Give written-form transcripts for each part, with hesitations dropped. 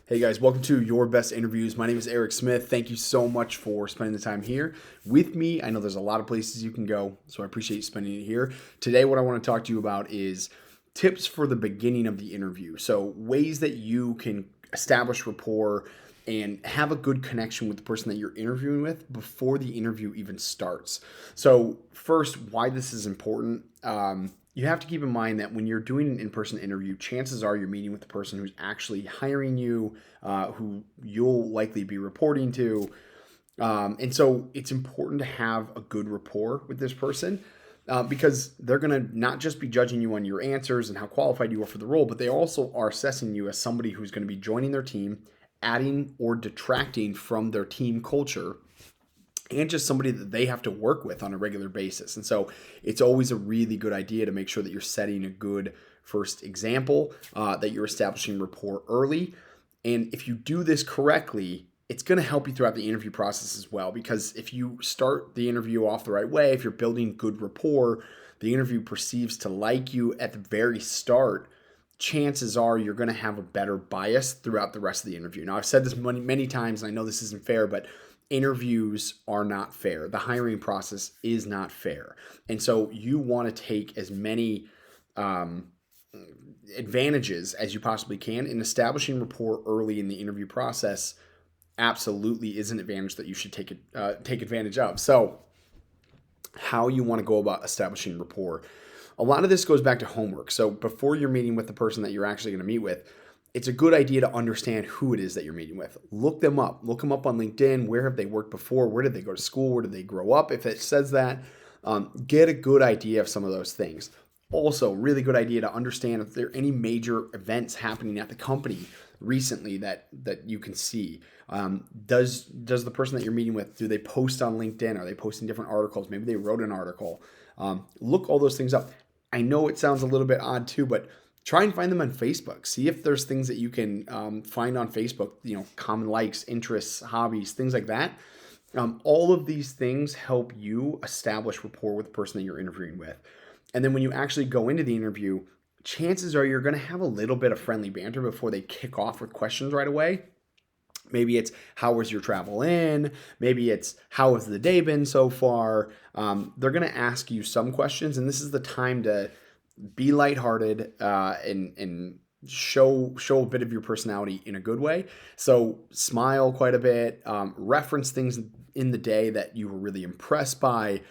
Hey guys, welcome to Your Best Interviews. My name is Eric Smith. Thank you so much for spending the time here with me. I know there's a lot of places you can go, so I appreciate you spending it here. Today, what I want to talk to you about is tips for the beginning of the interview. So, ways that you can establish rapport and have a good connection with the person that you're interviewing with before the interview even starts. So, first, why this is important. You have to keep in mind that when you're doing an in-person interview, chances are you're meeting with the person who's actually hiring you, who you'll likely be reporting to. And so it's important to have a good rapport with this person because they're going to not just be judging you on your answers and how qualified you are for the role, but they also are assessing you as somebody who's going to be joining their team, adding or detracting from their team culture, and just somebody that they have to work with on a regular basis. And so it's always a really good idea to make sure that you're setting a good first example, that you're establishing rapport early. And if you do this correctly, it's going to help you throughout the interview process as well. Because if you start the interview off the right way, if you're building good rapport, the interview perceives to like you at the very start, chances are you're going to have a better bias throughout the rest of the interview. Now, I've said this many times, and I know this isn't fair, but interviews are not fair. The hiring process is not fair. And so you want to take as many advantages as you possibly can, in establishing rapport early in the interview process absolutely is an advantage that you should take advantage of. So how you want to go about establishing rapport. A lot of this goes back to homework. So before you're meeting with the person that you're actually going to meet with, it's a good idea to understand who it is that you're meeting with. Look them up. Look them up on LinkedIn. Where have they worked before? Where did they go to school? Where did they grow up? If it says that, get a good idea of some of those things. Also, really good idea to understand if there are any major events happening at the company recently that you can see. Does the person that you're meeting with, do they post on LinkedIn? Are they posting different articles? Maybe they wrote an article. Look all those things up. I know it sounds a little bit odd too, but try and find them on Facebook. See if there's things that you can find on Facebook, common likes, interests, hobbies, things like that. All of these things help you establish rapport with the person that you're interviewing with. And then when you actually go into the interview, chances are you're going to have a little bit of friendly banter before they kick off with questions right away. Maybe it's, how was your travel in? Maybe it's, how has the day been so far? They're going to ask you some questions, and this is the time to be lighthearted and show a bit of your personality in a good way. So smile quite a bit, reference things in the day that you were really impressed by,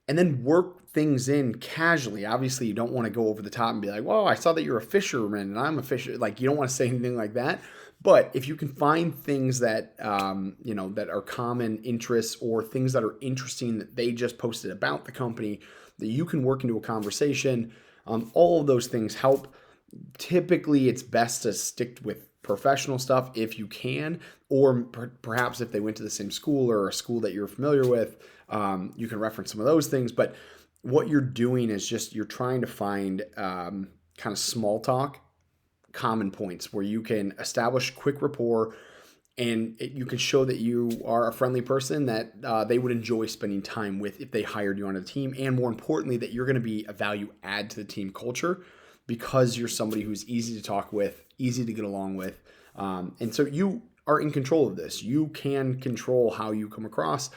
and then work things in casually. Obviously, you don't want to go over the top and be like, well, I saw that you're a fisherman and I'm a fisher. Like, you don't want to say anything like that. But if you can find things that, that are common interests, or things that are interesting that they just posted about the company that you can work into a conversation, all of those things help. Typically, it's best to stick with professional stuff if you can, or perhaps if they went to the same school or a school that you're familiar with, you can reference some of those things. But what you're doing is just you're trying to find kind of small talk, common points where you can establish quick rapport, and you can show that you are a friendly person that they would enjoy spending time with if they hired you on a team. And more importantly, that you're going to be a value add to the team culture because you're somebody who's easy to talk with, easy to get along with. And so you are in control of this. You can control how you come across.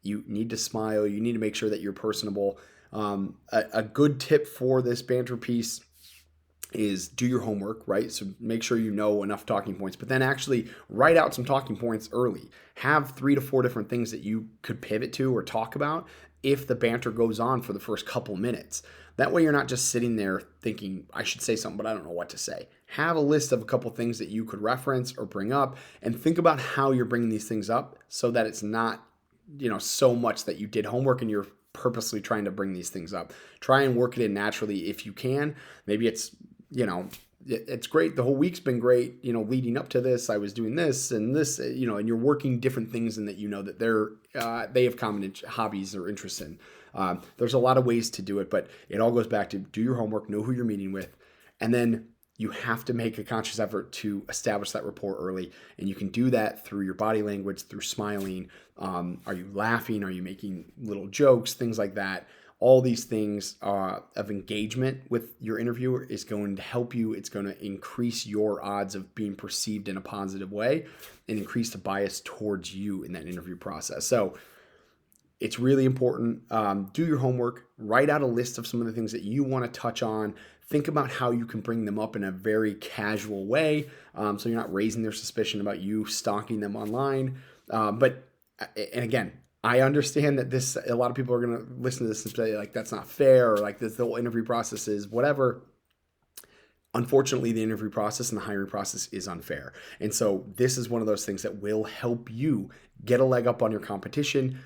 You need to smile. You need to make sure that you're personable. A good tip for this banter piece is do your homework, right? So make sure you know enough talking points, but then actually write out some talking points early. Have 3 to 4 different things that you could pivot to or talk about if the banter goes on for the first couple minutes. That way you're not just sitting there thinking, I should say something, but I don't know what to say. Have a list of a couple things that you could reference or bring up, and think about how you're bringing these things up so that it's not, so much that you did homework and you're purposely trying to bring these things up. Try and work it in naturally if you can. Maybe it's, it's great. The whole week's been great. Leading up to this, I was doing this and this, and you're working different things, and that they have common hobbies or interests in. There's a lot of ways to do it, but it all goes back to do your homework, know who you're meeting with, and then you have to make a conscious effort to establish that rapport early. And you can do that through your body language, through smiling. Are you laughing? Are you making little jokes? Things like that. all these things of engagement with your interviewer is going to help you. It's going to increase your odds of being perceived in a positive way and increase the bias towards you in that interview process. So it's really important. Do your homework, write out a list of some of the things that you want to touch on. Think about how you can bring them up in a very casual way, so you're not raising their suspicion about you stalking them online. And again, I understand that a lot of people are going to listen to this and say, like, that's not fair, or like this, the whole interview process is whatever. Unfortunately, the interview process and the hiring process is unfair. And so this is one of those things that will help you get a leg up on your competition,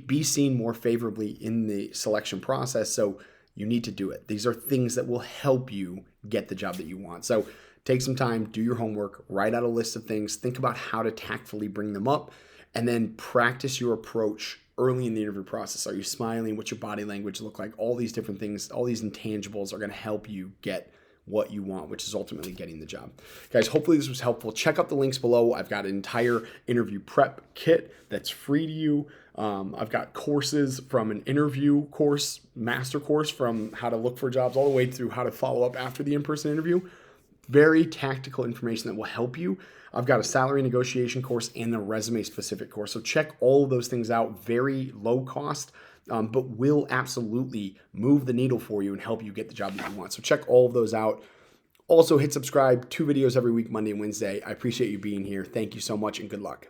be seen more favorably in the selection process. So you need to do it. These are things that will help you get the job that you want. So take some time, do your homework, write out a list of things, think about how to tactfully bring them up, and then practice your approach early in the interview process. Are you smiling? What's your body language look like? All these different things, all these intangibles are going to help you get what you want, which is ultimately getting the job. Guys, hopefully this was helpful. Check out the links below. I've got an entire interview prep kit that's free to you. I've got courses from an interview course, master course, from how to look for jobs all the way through how to follow up after the in-person interview. Very tactical information that will help you. I've got a salary negotiation course and a resume specific course. So check all of those things out. Very low cost, but will absolutely move the needle for you and help you get the job that you want. So check all of those out. Also hit subscribe. 2 videos every week, Monday and Wednesday. I appreciate you being here. Thank you so much and good luck.